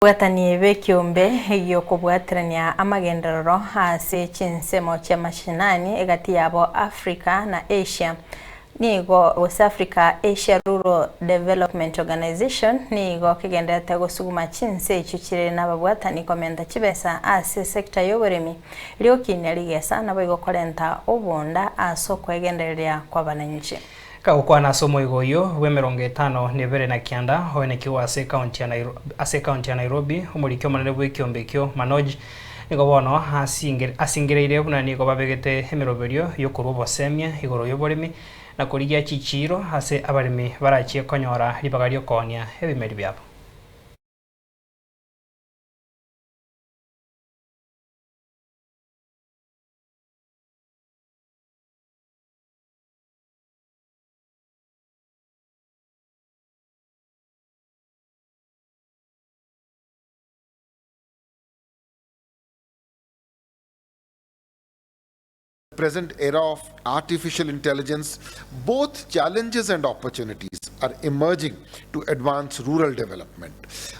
Bwatani b'EKEOMBE ey'okubwatirania amagenderero ase chinsemo chia mashinani egati yabo Africa na Asia. Nigo West Africa Asia Rural Development Organization nigo kigendete gusuguma chinse ichuchire n'ababwatani komenda CHIBESA ase sector y'oburemi Gokinia ligesa nabo igokorenta obunda asoko egendereria kwa bananchi. Kagukwana somo igoyo we 52 na kianda hoenekiwa ase county ya Nairobi umurikyo manene bw'EKEOMBE kyo Manoj nigo bono asingereire buna nigo babegete emeroberio yokurwa bosemia igoro y'oboremi na kurigia chichiro ase abaremi barachie konyora libagario konia ebimeri byabo. Present era of artificial intelligence, both challenges and opportunities are emerging to advance rural development.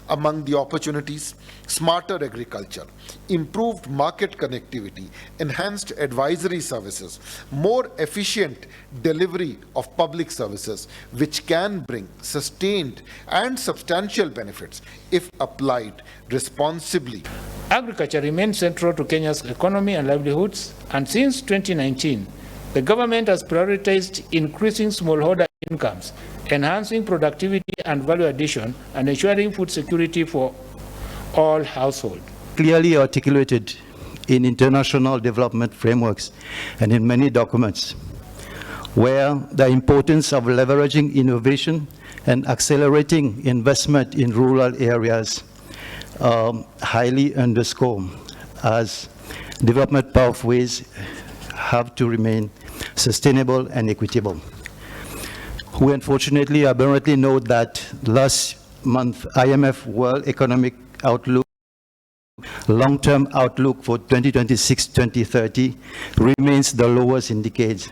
Among the opportunities, smarter agriculture, improved market connectivity, enhanced advisory services, more efficient delivery of public services, which can bring sustained and substantial benefits if applied responsibly. Agriculture remains central to Kenya's economy and livelihoods, and since 2019, the government has prioritized increasing smallholder incomes, enhancing productivity and value addition, and ensuring food security for all households. Clearly articulated in international development frameworks and in many documents, where the importance of leveraging innovation and accelerating investment in rural areas highly underscored, as development pathways have to remain sustainable and equitable. We unfortunately aberrantly note that last month IMF World Economic Outlook long-term outlook for 2026-2030 remains the lowest in decades.